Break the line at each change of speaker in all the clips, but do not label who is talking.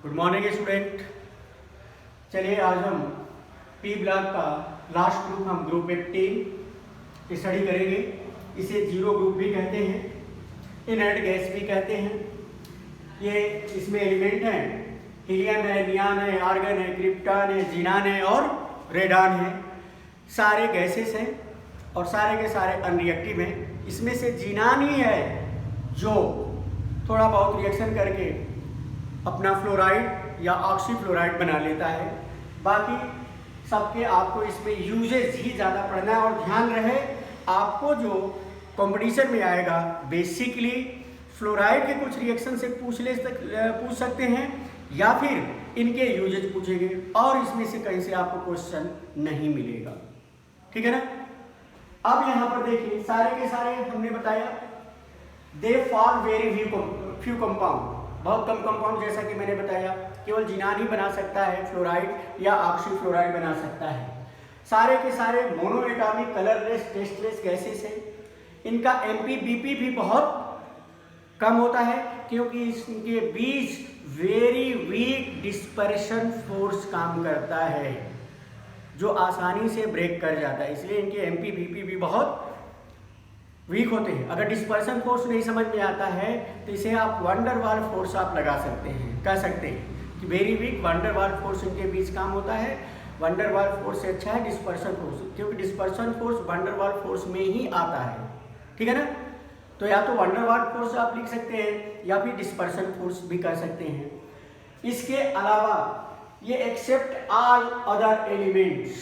Good morning student. चलिए आज हम पी ब्लॉक का लास्ट ग्रुप हम ग्रुप 18 स्टडी करेंगे। इसे जीरो ग्रुप भी कहते हैं, इनर्ट गैस भी कहते हैं। ये इसमें एलिमेंट हैं, हीलियम है, नियान है, आर्गन है, क्रिप्टॉन है, जीनान है और रेडान है। सारे गैसेस हैं और सारे के सारे अनरिएक्टिव हैं। इसमें से जीनान ही है जो थोड़ा बहुत रिएक्शन करके अपना फ्लोराइड या ऑक्सीफ्लोराइड बना लेता है। बाकी सबके आपको इसमें यूजेज ही ज़्यादा पढ़ना है और ध्यान रहे आपको जो कंपटीशन में आएगा बेसिकली फ्लोराइड के कुछ रिएक्शन से पूछ सकते हैं या फिर इनके यूजेज पूछेंगे और इसमें से कहीं से आपको क्वेश्चन नहीं मिलेगा। ठीक है ना। अब यहाँ पर देखिए सारे के सारे हमने बताया they form very few compound, बहुत कम कंपाउंड, जैसा कि मैंने बताया केवल जीनान ही बना सकता है फ्लोराइड या ऑक्सीफ्लोराइड बना सकता है। सारे के सारे मोनोएटॉमिक कलरलेस टेस्टलेस गैसेस हैं। इनका एमपीबीपी भी बहुत कम होता है क्योंकि इनके बीच वेरी वीक डिस्पर्शन फोर्स काम करता है जो आसानी से ब्रेक कर जाता है, इसलिए इनके एमपीबीपी भी बहुत वीक होते हैं। अगर डिस्पर्सन फोर्स नहीं समझ में आता है तो इसे आप वंडरवाल फोर्स आप लगा सकते हैं, कह सकते हैं कि वेरी वीक वंडरवाल फोर्स इनके बीच काम होता है। वंडरवाल फोर्स से अच्छा है डिस्पर्सन फोर्स, क्योंकि डिस्पर्सन फोर्स वंडरवाल फोर्स में ही आता है। ठीक है ना। तो या तो वंडरवाल फोर्स आप लिख सकते हैं या फिर डिस्पर्सन फोर्स भी कर सकते हैं। इसके अलावा ये except all other elements,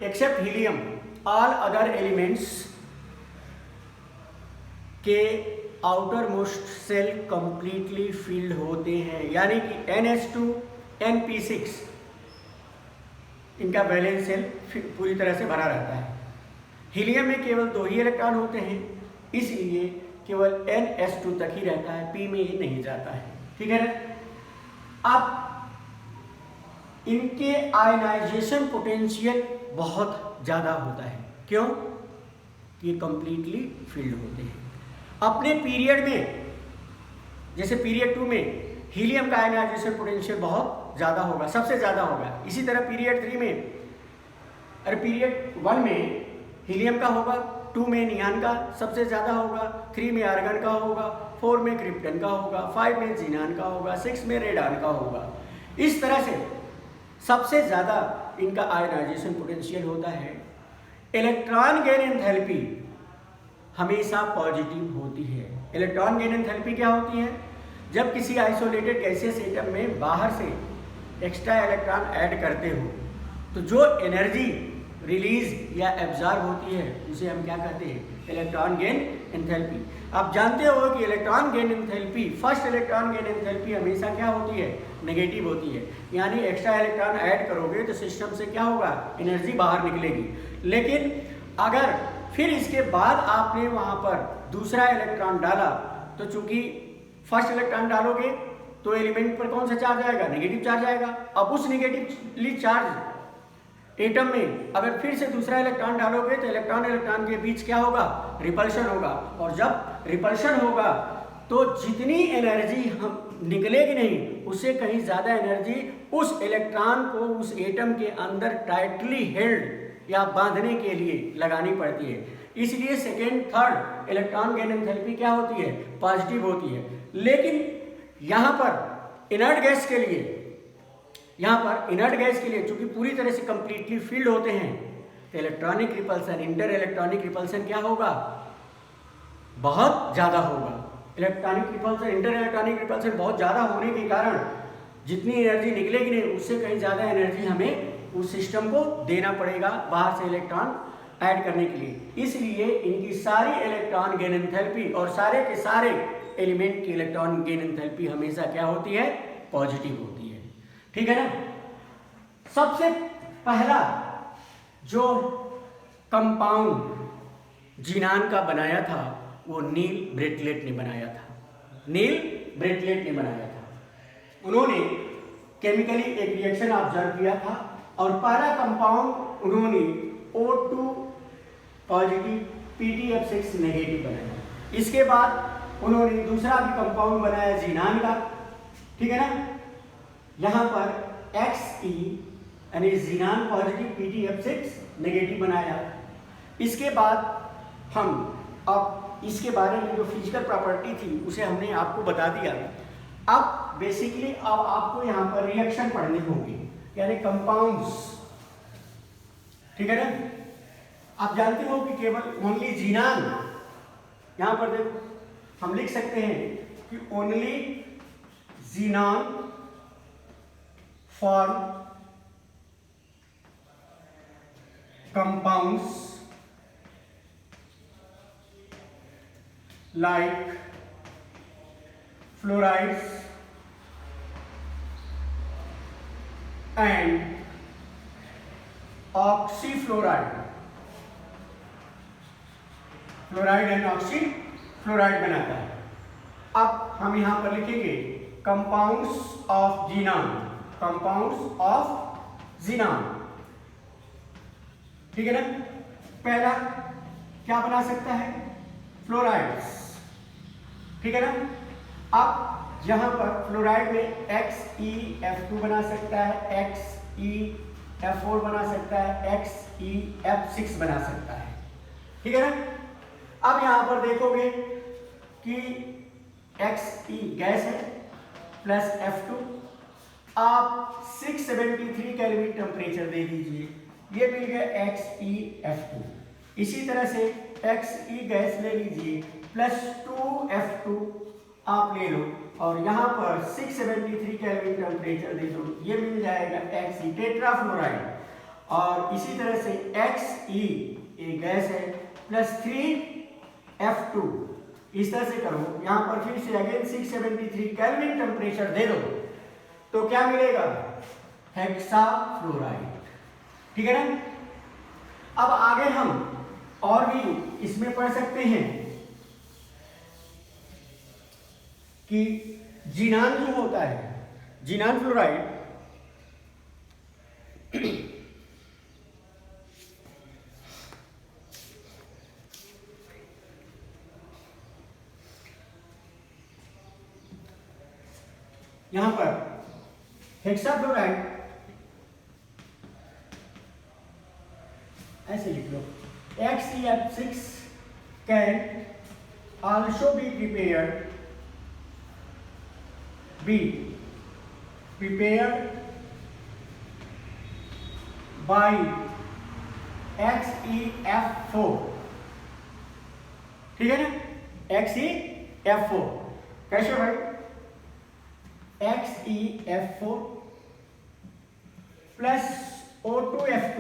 except helium, all other elements के outermost shell completely filled होते हैं, यानी कि NH2 NP6 इनका बैलेंस सेल पूरी तरह से भरा रहता है। हीलियम में केवल 2 ही इलेक्ट्रॉन होते हैं, इसलिए केवल NH2 तक ही रहता है, P में ये नहीं जाता है। ठीक है ना। अब इनके आयनाइजेशन पोटेंशियल बहुत ज़्यादा होता है, क्यों? ये कंप्लीटली फिल्ड होते हैं। अपने पीरियड में जैसे पीरियड 2 में हीलियम का आयनाइजेशन पोटेंशियल बहुत ज़्यादा होगा, सबसे ज़्यादा होगा। इसी तरह पीरियड 3 में पीरियड 1 में हीलियम का होगा, 2 में नियान का सबसे ज़्यादा होगा, 3 में आर्गन का होगा, 4 में क्रिप्टन का होगा, 5 में जीनान का होगा, 6 में रेडान का होगा। इस तरह से सबसे ज़्यादा इनका आयनाइजेशन पोटेंशियल होता है। इलेक्ट्रॉन गेन एंथैल्पी हमेशा पॉजिटिव होती है। इलेक्ट्रॉन गेन एंथैल्पी क्या होती है? जब किसी आइसोलेटेड गैसियस एटम में बाहर से एक्स्ट्रा इलेक्ट्रॉन ऐड करते हो तो जो एनर्जी रिलीज या एब्जॉर्ब होती है उसे हम क्या कहते हैं? Electron gain enthalpy. आप जानते हो कि electron gain enthalpy, first electron gain enthalpy हमेशा क्या होती है? नेगेटिव होती है, यानी एक्स्ट्रा इलेक्ट्रॉन ऐड करोगे तो सिस्टम से क्या होगा? एनर्जी बाहर निकलेगी। लेकिन अगर फिर इसके बाद आपने वहाँ पर दूसरा इलेक्ट्रॉन डाला तो चूंकि फर्स्ट इलेक्ट्रॉन डालोगे तो एलिमेंट पर कौन सा चार्ज आएगा? नेगेटिव चार्ज आएगा। अब उस नेगेटिवली चार्ज एटम में अगर फिर से दूसरा इलेक्ट्रॉन डालोगे तो इलेक्ट्रॉन इलेक्ट्रॉन के बीच क्या होगा? रिपल्शन होगा। और जब रिपल्शन होगा तो जितनी एनर्जी हम निकलेगी नहीं, उससे कहीं ज़्यादा एनर्जी उस इलेक्ट्रॉन को उस एटम के अंदर टाइटली हेल्ड या बांधने के लिए लगानी पड़ती है। इसलिए second third electron gain enthalpy क्या होती है? पॉजिटिव होती है। लेकिन यहाँ पर इनर्ट गैस के लिए चूंकि पूरी तरह से कंप्लीटली फिल्ड होते हैं तो electronic repulsion, inter electronic repulsion क्या होगा? बहुत ज़्यादा होगा। Electronic repulsion, inter electronic repulsion बहुत ज़्यादा होने के कारण जितनी एनर्जी निकलेगी नहीं उससे कहीं ज़्यादा एनर्जी हमें उस सिस्टम को देना पड़ेगा बाहर से इलेक्ट्रॉन ऐड करने के लिए। इसलिए इनकी सारी इलेक्ट्रॉन गेन एंथैल्पी और सारे के सारे एलिमेंट की इलेक्ट्रॉन गेन एंथैल्पी हमेशा क्या होती है? पॉजिटिव होती है। ठीक है ना। सबसे पहला जो कंपाउंड जीनान का बनाया था वो नील ब्रेटलेट ने बनाया था। नील ब्रेटलेट ने बनाया था। उन्होंने केमिकली एक रिएक्शन ऑब्जर्व किया था और पहला कंपाउंड उन्होंने O2 पॉजिटिव PTF6 नेगेटिव बनाया। इसके बाद उन्होंने दूसरा भी कंपाउंड बनाया जीनान का। ठीक है ना। यहाँ पर Xe यानी ज़ीनान पॉजिटिव PtF6 नेगेटिव बनाया। इसके बाद हम अब इसके बारे में जो फिजिकल प्रॉपर्टी थी उसे हमने आपको बता दिया। अब बेसिकली अब आपको यहाँ पर रिएक्शन पढ़ने होंगे, यानी कंपाउंड्स, ठीक है ना। आप जानते हो कि केवल ओनली ज़ीनान, यहाँ पर देखो हम लिख सकते हैं कि only xenon form compounds like fluorides and oxyfluoride, fluoride and oxyfluoride बनाता है। अब हम यहां पर लिखेंगे compounds of xenon, compounds of xenon, ठीक है ना। पहला क्या बना सकता है, फ्लोराइड्स, ठीक है ना। अब यहां पर फ्लोराइड में XeF2 बना सकता है, XeF4 बना सकता है, XeF6 बना सकता है, ठीक है ना। अब यहां पर देखोगे कि Xe गैस है प्लस F2, आप 673 केल्विन टेम्परेचर दे दीजिए, ये मिल गया XeF2। इसी तरह से Xe गैस ले लीजिए प्लस 2F2 आप ले लो और यहाँ पर 673 केल्विन टेम्परेचर दे दो, ये मिल जाएगा Xe टेट्राफ्लोराइड। और इसी तरह से Xe ये गैस है प्लस 3F2, इस तरह से करो। यहाँ पर फिर से अगेन 673 केल्विन टेम्परेचर दे दो तो क्या मिलेगा, हेक्साफ्लोराइड, ठीक है ना। अब आगे हम और भी इसमें पढ़ सकते हैं कि ज़ीनान जो होता है, ज़ीनान फ्लोराइड, यहां पर हेक्साफ्लोराइड ऐसे लिख लो, XeF6 can also be prepared by XeF4, ठीक है ना। XeF4 कैसे भाई, XeF4 प्लस O2F2,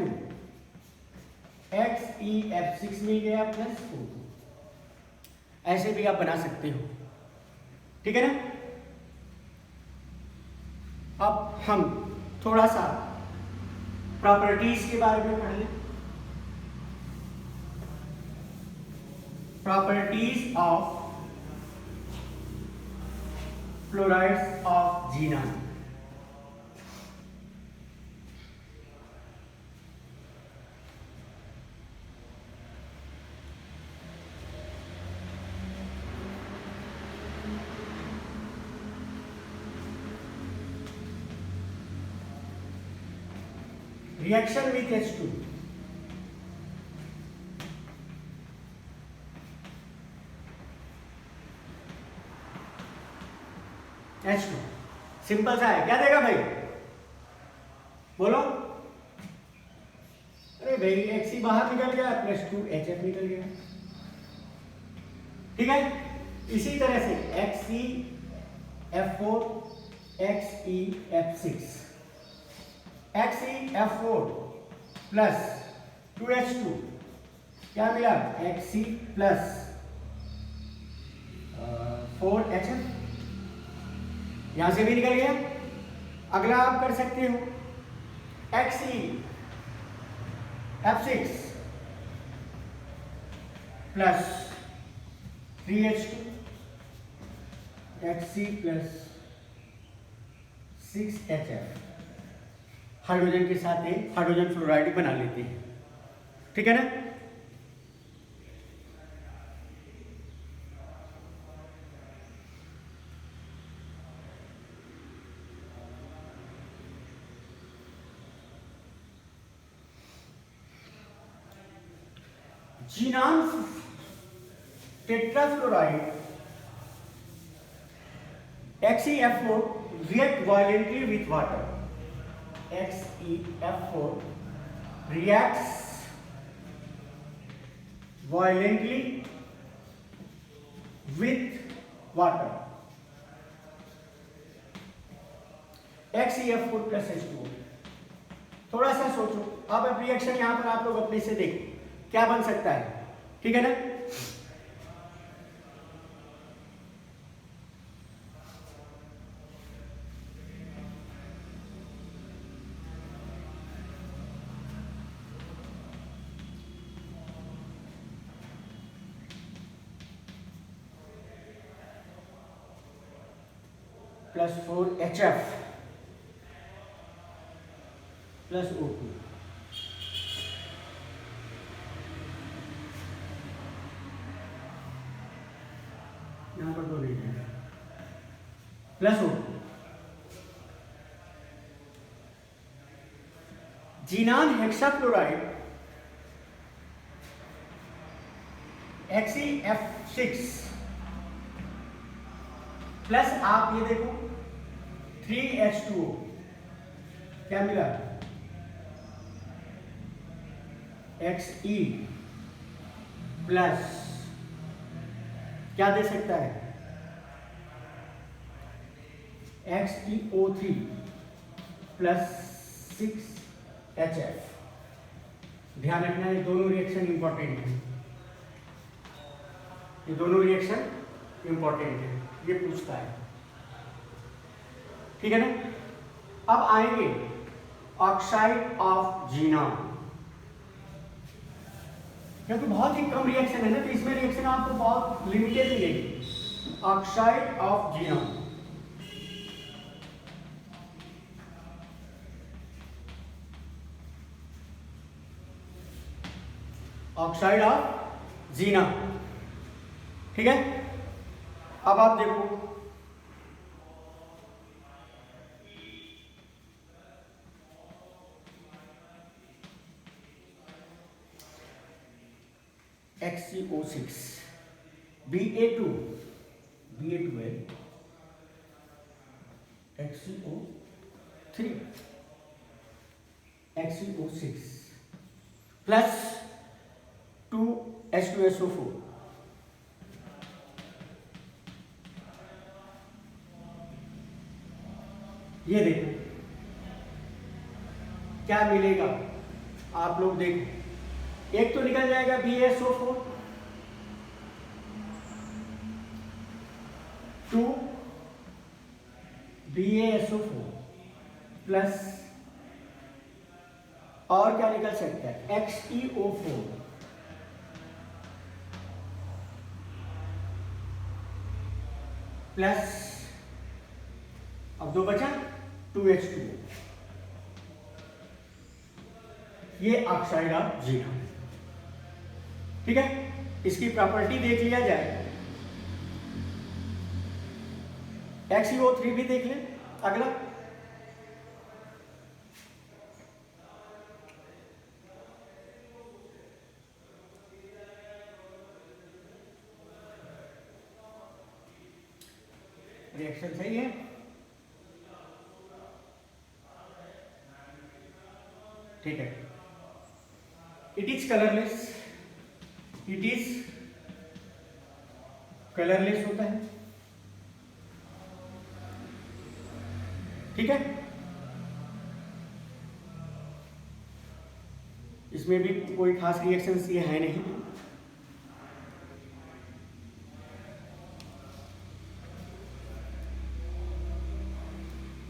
XeF6 मिल गया प्लस O2, ऐसे भी आप बना सकते हो, ठीक है ना। अब हम थोड़ा सा प्रॉपर्टीज के बारे में पढ़ लें। Properties of fluorides of xenon. Reaction with H2, H2 simple सा है, क्या देगा भाई, बोलो। अरे भाई Xe बाहर निकल गया प्लस 2HF निकल गया, ठीक है। इसी तरह से XeF4, XeF6, XeF4 plus 2H2 क्या मिला, Xe प्लस 4HF, यहां से भी निकल गया। अगला आप कर सकते हो XeF6 plus 3H2, Xe plus 6HF, hydrogen के साथ एक हाइड्रोजन फ्लोराइड बना लेते हैं, ठीक है ना। Xenon tetrafluoride XeF4 react violently with water. XeF4 reacts violently with water. XeF4 plus H2O. थोड़ा सा सोचो, अब रिएक्शन यहां पर आप लोग अपने से देखो क्या बन सकता है, ठीक है ना। +4HF plus O2 यहाँ पर 2 नहीं है plus O2 xenon hexachloride XeF6 plus आप ये देखो 3H2O क्या मिला Xe प्लस क्या दे सकता है XeO3 प्लस 6HF। ध्यान रखना ये दोनों रिएक्शन इंपॉर्टेंट है, ये दोनों रिएक्शन इंपॉर्टेंट है, ये पूछता है, ठीक है ना। अब आएंगे ऑक्साइड ऑफ जीनॉन, क्योंकि बहुत ही कम रिएक्शन है ना, तो इसमें रिएक्शन आपको बहुत लिमिटेड मिलेगी। Oxide of xenon, oxide of xenon, ठीक है। अब आप देखो XeO6 Ba2 है XeO3 XeO6 प्लस 2H2SO4 ये देखो क्या मिलेगा, आप लोग देखो, एक तो निकल जाएगा BaSO4 2 BaSO4 प्लस और क्या निकल सकता है XeO4 प्लस अब 2 बचा 2H2O। ये ऑक्साइड ऑफ जीनॉन, ठीक है। इसकी प्रॉपर्टी देख लिया जाए, XeO3 भी देख ले। अगला रिएक्शन सही है, ठीक है। It is colourless, it is colourless होता है, ठीक है। इसमें भी कोई खास रिएक्शंस ये है नहीं,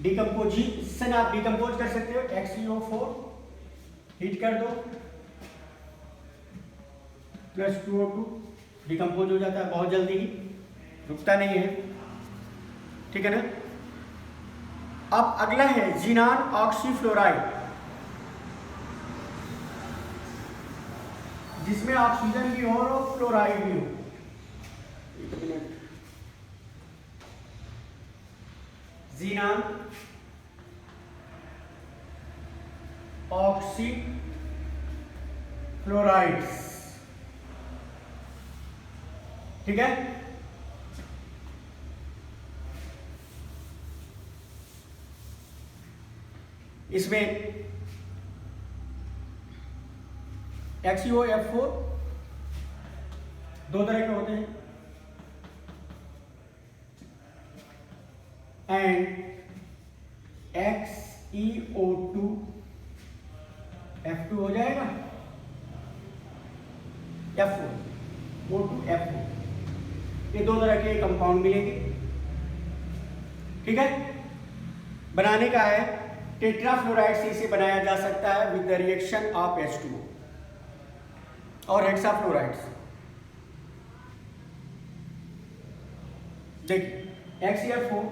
डिकम्पोजिशन आप डिकम्पोज कर सकते हो। XeO4 हीट कर दो प्लस 2O2 डिकम्पोज हो जाता है बहुत जल्दी ही, रुकता नहीं है, ठीक है ना। अब अगला है जीनान ऑक्सीफ्लोराइड, जिसमें ऑक्सीजन भी हो और फ्लोराइड भी हो। एक मिनट, जीनान ऑक्सीफ्लोराइड्स ठीक है। इसमें XeO F4 दो तरह के होते हैं एंड XeO2 F2 हो जाएगा, F4 O2 F4, ये दो तरह के कंपाउंड मिलेंगे। ठीक है, बनाने का है टेट्राफ्लोराइड से इसे बनाया जा सकता है with the reaction of H2O और हेक्साफ्लोराइड। देखिए XeF4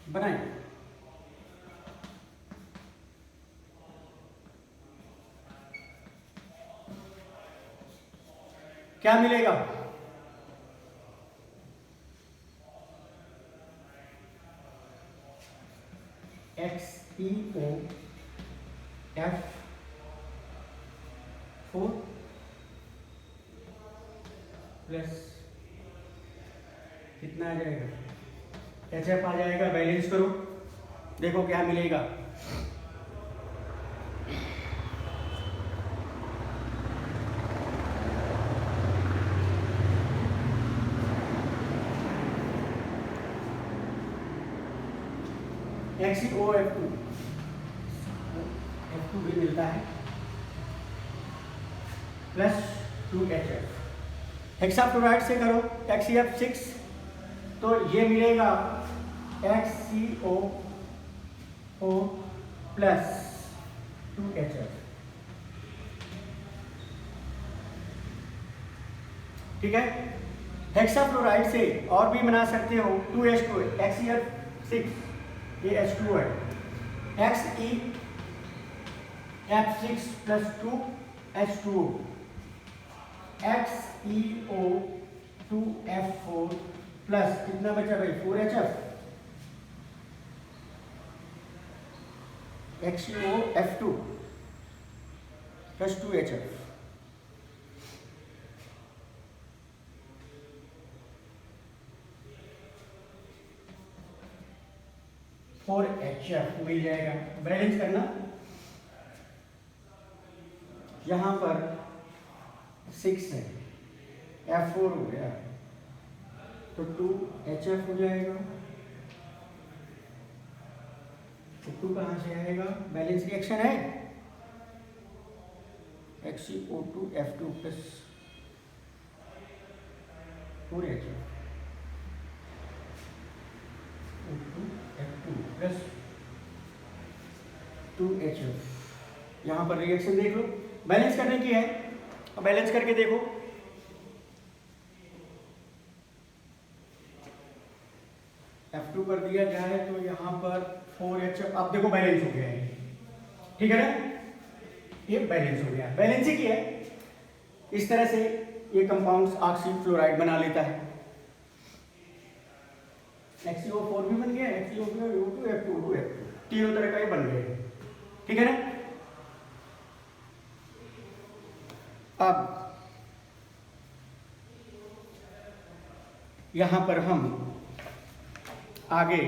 बनाए, क्या मिलेगा? XeO F4 प्लस कितना आ जाएगा? HF आ जाएगा। बैलेंस करो, देखो क्या मिलेगा। XeO F2 भी मिलता है प्लस 2HF। हेक्साफ्लोराइड से करो XeF6 तो ये मिलेगा XeO4 प्लस 2HF। ठीक है, हेक्साफ्लोराइड से और भी बना सकते हो 2H2 XeF6, ये H2 है, XeF6 plus 2H2O, XeO2F4 plus कितना बचा भाई? 4HF। XeOF2 plus 2HF। और HF मिल जाएगा। बैलेंस करना, यहां पर 6 है, F4 हो गया तो 2HF हो जाएगा। तो 2 कहां से आएगा? बैलेंस रिएक्शन है, XeO2F2 plus 4HF O2F2 plus 2HF। यहां पर रिएक्शन देख लो, बैलेंस करने की है, अब बैलेंस करके देखो। F2 कर दिया जाए तो यहां पर 4HF, अब देखो बैलेंस हो गया है। ठीक है ना, ये बैलेंस हो गया, बैलेंस ही किया है। इस तरह से ये कंपाउंड्स ऑक्सीफ्लोराइड बना लेता है। XeO4 भी बन गया, XeO2F2 तीनों तरह का ही बन गया। ठीक है ना, अब यहां पर हम आगे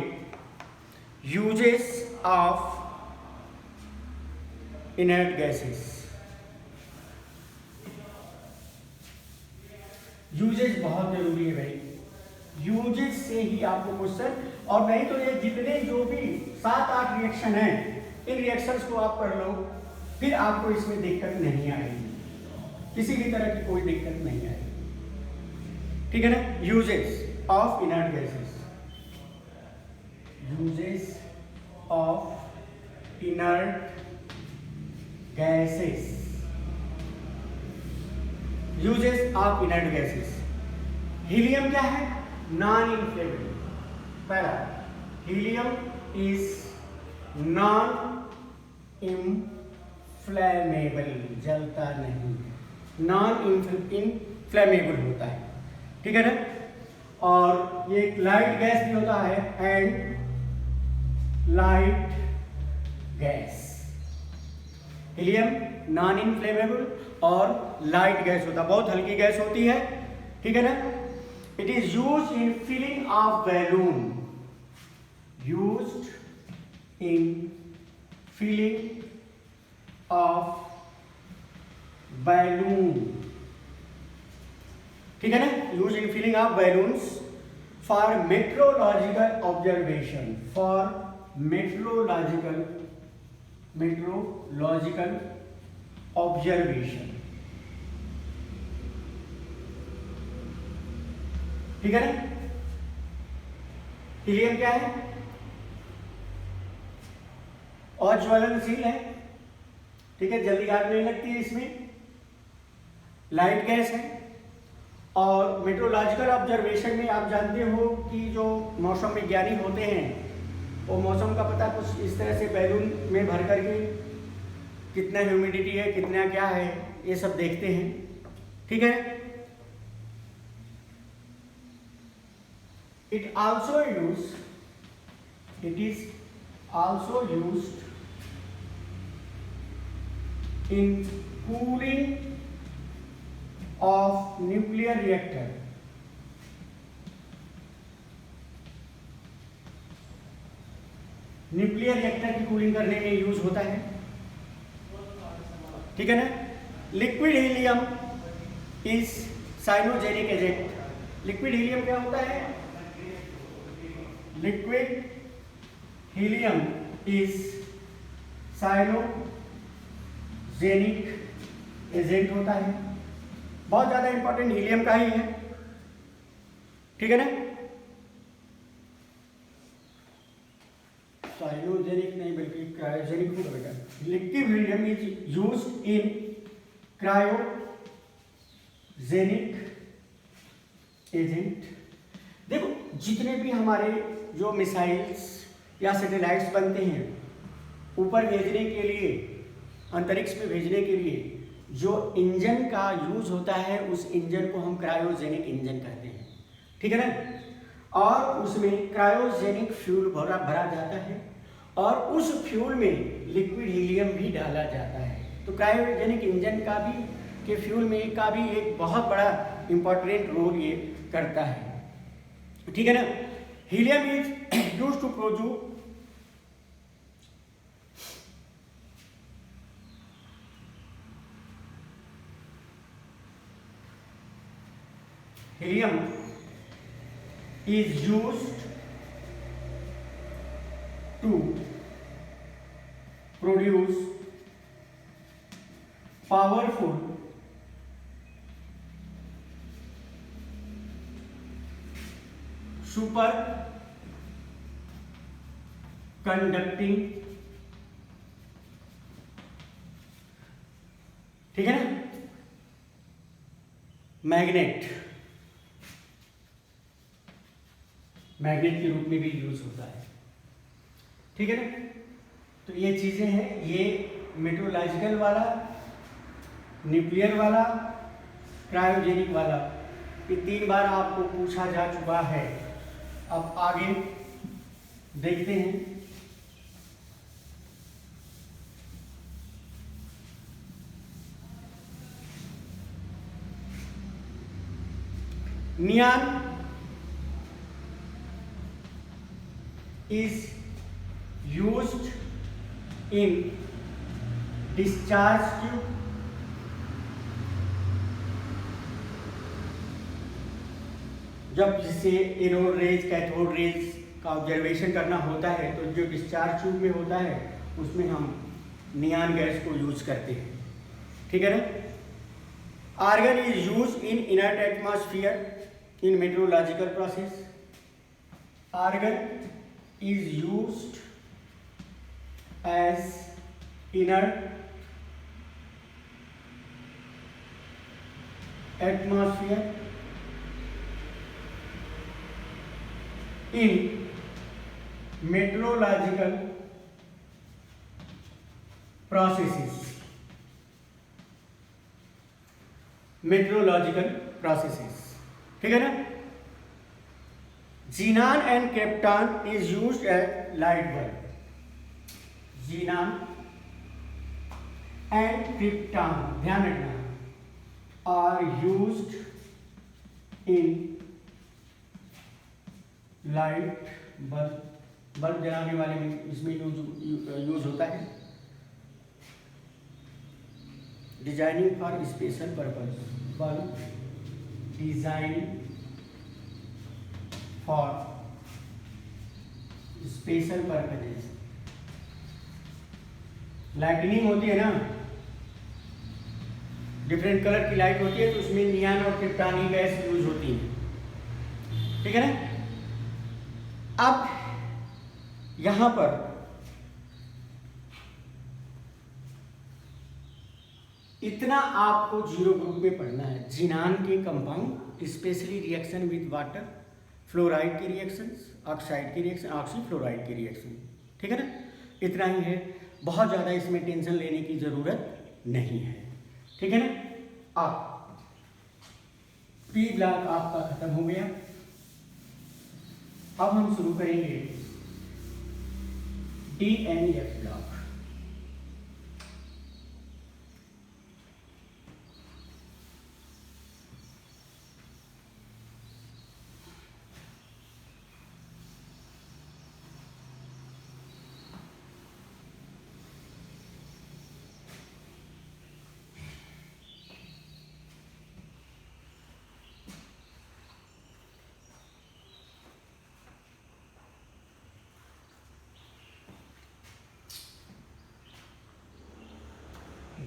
uses of inert gases, uses बहुत जरूरी है भाई, यूजेस से ही आपको क्वेश्चन, और नहीं तो ये जितने जो भी 7-8 रिएक्शन है, इन रिएक्शंस को आप कर लो, फिर आपको इसमें दिक्कत नहीं आएगी, किसी भी तरह की कोई दिक्कत नहीं आएगी। ठीक है ना, uses of inert gases, uses of inert gases, uses of inert gases. Helium क्या है? Non inflammable. पहला, हीलियम इज नॉन इन्फ्लेमेबल, जलता नहीं, नॉन इन्फ्लेमेबल होता है। ठीक है ना, और ये एक लाइट गैस भी होता है and light gas. Helium non inflammable और लाइट गैस होता है, बहुत हल्की गैस होती है, ठीक है ना। It is used in filling of balloon, used in filling of balloon, ठीक है ना, use in filling of balloons for metrological observation, for metrological observation, ठीक है ना। हीलियम क्या है? अज्वलनशील है, ठीक है, जल्दी आग नहीं लगती है इसमें, लाइट गैस है। और मेट्रोलॉजिकल ऑब्जर्वेशन में आप जानते हो कि जो मौसम विज्ञानी होते हैं वो मौसम का पता कुछ इस तरह से बैलून में भर करके कितना ह्यूमिडिटी है, कितना क्या है, ये सब देखते हैं, ठीक है। It is also used in cooling of nuclear reactor, nuclear reactor की कूलिंग करने में यूज होता है, ठीक है ना। Liquid helium is cyanogenic agent. Liquid helium क्या होता है? Liquid helium is cyanogenic agent होता है, बहुत ज्यादा इंपॉर्टेंट हीलियम का ही है, ठीक है ना। साइनोजेनिक नहीं बल्कि क्रायोजेनिक होगा बेटा। Liquid helium is used in cryogenic agent. देखो जितने भी हमारे जो मिसाइल्स या सैटेलाइट्स बनते हैं ऊपर भेजने के लिए, अंतरिक्ष में भेजने के लिए जो इंजन का यूज होता है उस इंजन को हम क्रायोजेनिक इंजन कहते हैं, ठीक है ना। और उसमें क्रायोजेनिक फ्यूल भरा जाता है और उस फ्यूल में लिक्विड हीलियम भी डाला जाता है। तो क्रायोजेनिक इंजन का भी के फ्यूल में का भी एक बहुत बड़ा इंपॉर्टेंट रोल ये करता है, ठीक है ना। Helium is used to produce helium is used to produce powerful super conducting, ठीक है ना, मैग्नेट के रूप में भी यूज होता है, ठीक है ना। तो ये चीजें हैं, ये मेट्रोलॉजिकल वाला, न्यूक्लियर वाला, क्रायोजेनिक वाला, ये 3 बार आपको पूछा जा चुका है। अब आगे देखते हैं। Neon is used in discharge tube, जब जिसे एनोड रेज कैथोड रेज का ऑब्जर्वेशन करना होता है तो जो डिस्चार्ज ट्यूब में होता है उसमें हम नियॉन गैस को यूज करते हैं, ठीक है ना। Argon is use in inert atmosphere in metrological process. Argon is used as inert atmosphere in meteorological processes, ठीक है ना। Xenon and krypton is used as light bulb. Xenon and krypton, ध्यान रखना, are used in light bulb जलाने वाले में इसमें use होता है. Designing for special purpose, bulb design for special purposes. Lightning होती है ना, डिफरेंट कलर की लाइट होती है, तो उसमें नियॉन और क्रिप्टॉन ही गैस यूज होती है. ठीक है ना. अब यहां पर इतना आपको जीरो ग्रुप में पढ़ना है. जिनान के compound specially reaction with water, fluoride की रिएक्शंस, ऑक्साइड की रिएक्शन, ऑक्सी फ्लोराइड की रिएक्शन. ठीक है ना. इतना ही है, बहुत ज़्यादा इसमें टेंशन लेने की ज़रूरत नहीं है. ठीक है ना. अब पी ब्लॉक आपका खत्म हो गया. अब हम शुरू करेंगे D and F block.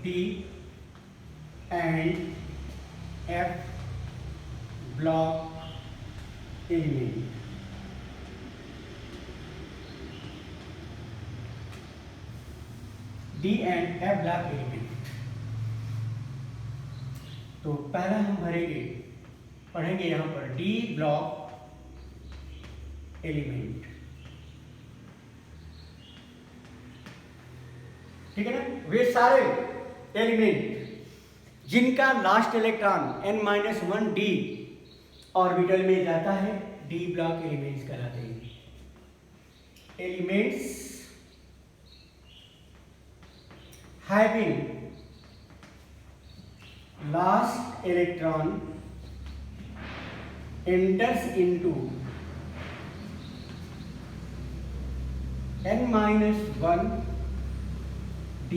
D and F block element. D and F block element. तो पहला हम पढ़ेंगे यहां पर D ब्लॉक एलिमेंट. ठीक है ना. वे सारे एलिमेंट जिनका last electron n-1 d orbital में जाता है, डी ब्लॉक एलिमेंट्स कहलाते हैं. Elements having last electron enters into n-1 d.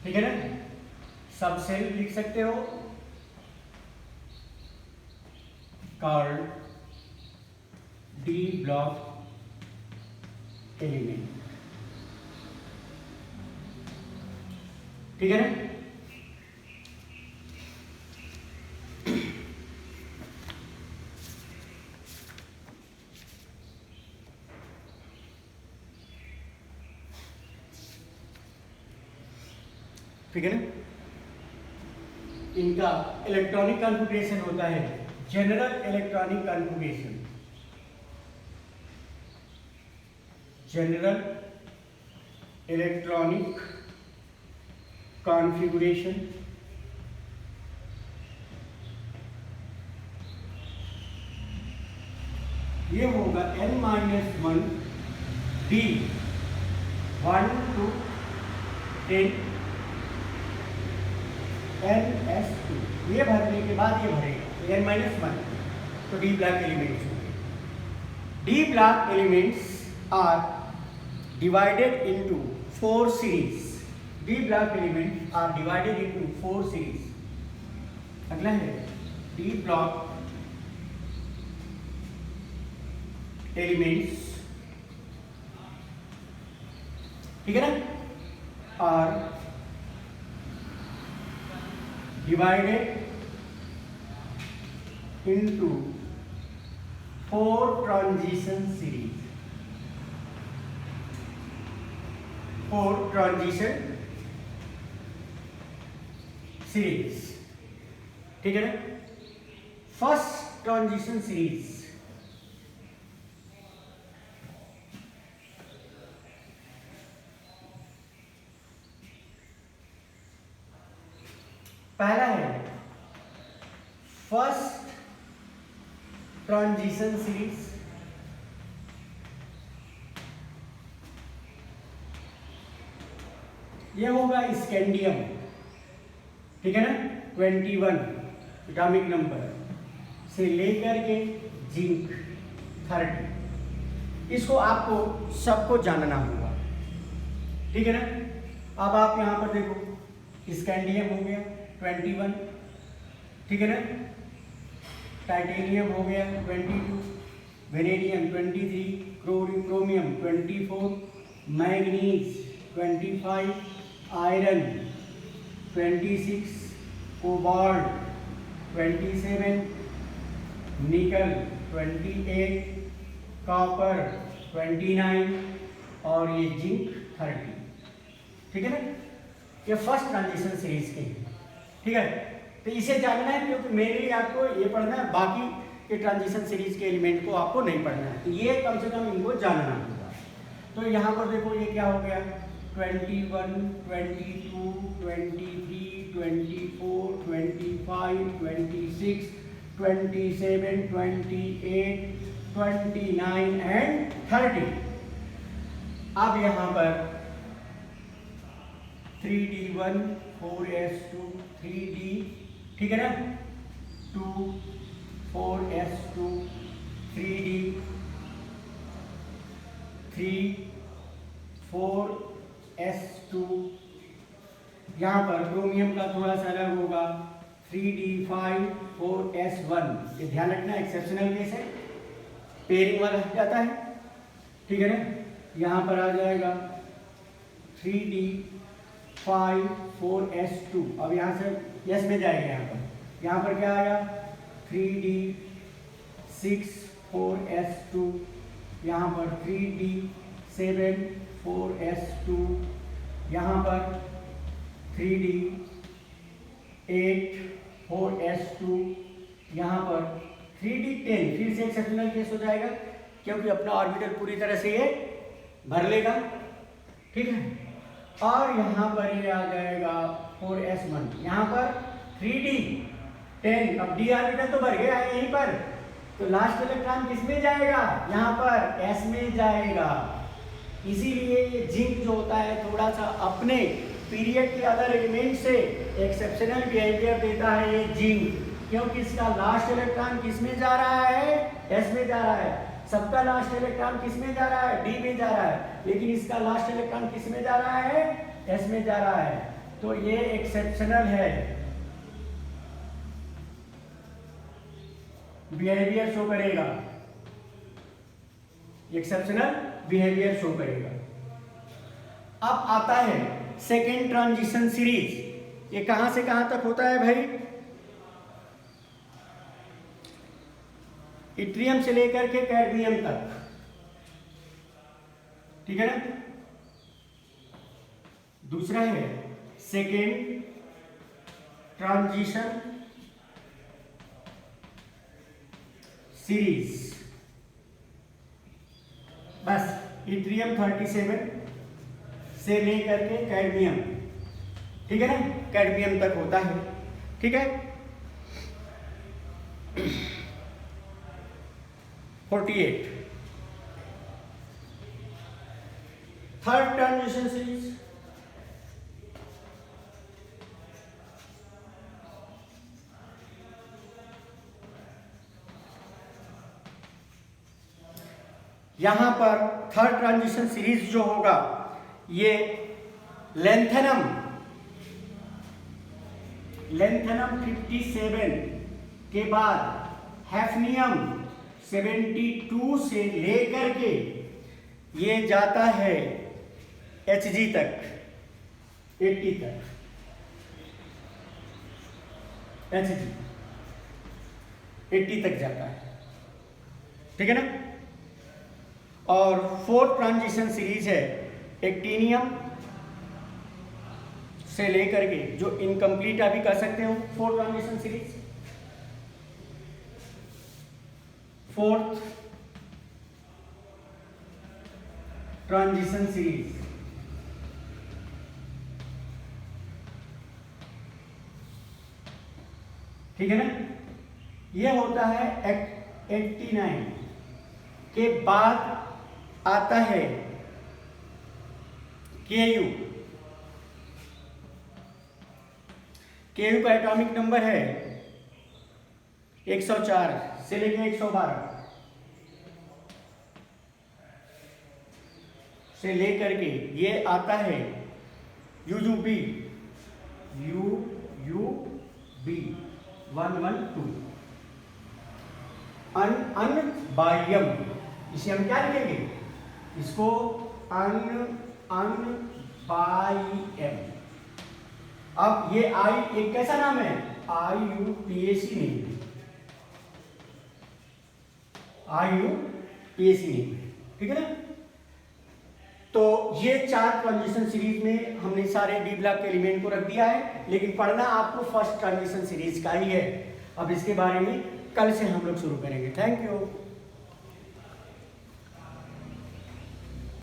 ठीक है ना. सब सेल लिख सकते हो, कॉल्ड डी ब्लॉक एलिमेंट. ठीक है ना. ठीक है ना. इनका इलेक्ट्रॉनिक कॉन्फ़िगरेशन होता है general electronic configuration. General electronic configuration ये होगा n-1 d 1 to 10 NS2. ये भरने के बाद ये भरेगा n-1, तो डी ब्लॉक एलिमेंट्स होंगे. D block elements are divided into 4 series. D block elements are divided into 4 series. अगला है डी ब्लॉक एलिमेंट्स. ठीक है ना. और divided into 4 transition series. 4 transition series. ठीक है ना. फर्स्ट ट्रांजिशन सीरीज पहला है फर्स्ट ट्रांजिशन सीरीज, ये होगा स्कैंडियम, ठीक है ना, 21 एटॉमिक नंबर से लेकर के जिंक 30, इसको आपको सबको जानना होगा, ठीक है ना। अब आप यहाँ पर देखो, स्कैंडियम हो गया 21, ठीक है ना, टाइटेनियम हो गया 22, vanadium 23, chromium 24, manganese 25, iron 26, cobalt 27, निकल 28, कॉपर 29 और ये जिंक 30, ठीक है ना। ये फर्स्ट ट्रांजिशन सीरीज के, ठीक है। तो इसे जानना है क्योंकि मेरे लिए आपको ये पढ़ना है, बाकी के ट्रांजिशन सीरीज के एलिमेंट को आपको नहीं पढ़ना है, तो ये कम से कम इनको जानना होगा। तो यहाँ पर देखो ये क्या हो गया, 21, 22, 23, 24, 25, 26, 27, 28, 29 एंड 30। अब यहाँ पर 3d1, 4s2, 3d, ठीक है ना, 2, 4s2, 3d, 3, 4s2, यहाँ पर क्रोमियम का थोड़ा सा अलग होगा, 3d5, 4s1, ये ध्यान रखना, एक्सेप्शनल केस है, पेयरिंग वाला जाता है, ठीक है ना। यहाँ पर आ जाएगा 3d5, 4s2, अब यहाँ से यस में जाएगा, यहाँ पर क्या आया, 3d6, 4s2, यहाँ पर 3d7, 4s2, यहाँ पर 3d8, 4s2, यहाँ पर 3d10, फिर से एक्सेप्शनल केस हो जाएगा क्योंकि अपना ऑर्बिटल पूरी तरह से ये भर लेगा, ठीक है। और यहाँ पर ये आ जाएगा 4s1, यहाँ पर 3d10, अब d ऑर्बिटल तो भर गया है यहीं पर, तो लास्ट इलेक्ट्रॉन किस में जाएगा, यहाँ पर s में जाएगा। इसीलिए ये जिंक जो होता है थोड़ा सा अपने पीरियड के अदर एलिमेंट से एक्सेप्शनल बिहेवियर देता है ये जिंक, क्योंकि इसका लास्ट इलेक्ट्रॉन किस में जा रहा है, s में जा रहा है। सबका लास्ट इलेक्ट्रॉन किस में जा रहा है, d में जा रहा है, लेकिन इसका लास्ट इलेक्ट्रॉन किस में जा रहा है, s में जा रहा है, तो ये एक्सेप्शनल है, बिहेवियर शो करेगा, एक्सेप्शनल बिहेवियर शो करेगा। अब आता है सेकेंड ट्रांजिशन सीरीज, ये कहां से कहां तक होता है भाई, इट्रियम से लेकर के कैडमियम तक, ठीक है ना। दूसरा है सेकेंड ट्रांजिशन सीरीज, बस इट्रियम 37 से लेकर के कैडमियम, ठीक है ना, कैडमियम तक होता है, ठीक है। 48 थर्ड ट्रांजिशन सीरीज, यहां पर थर्ड ट्रांजिशन सीरीज जो होगा ये लेंथेनम 57 के बाद हैफनियम 72 से लेकर के ये जाता है Hg तक, 80 तक, Hg 80 तक जाता है, ठीक है ना। और फोर्थ ट्रांजिशन सीरीज है एक्टिनियम से लेकर के, जो इनकम्प्लीट अभी कर सकते हो, fourth transition series, fourth transition series, ठीक है ना। ये होता है 89 के बाद आता है Ku। Ku का एटॉमिक नंबर है 104 से लेके 112 से लेकर के ये आता है UUB 112 अनबारियम। इसे हम क्या लिखेंगे, इसको अनबारियम। अब ये आई एक कैसा नाम है, IUPAC नहीं, IUPAC नहीं, ठीक है ना। तो ये 4 ट्रांजिशन सीरीज में हमने सारे डी ब्लॉक के एलिमेंट को रख दिया है, लेकिन पढ़ना आपको फर्स्ट ट्रांजिशन सीरीज का ही है। अब इसके बारे में कल से हम लोग शुरू करेंगे। Thank you.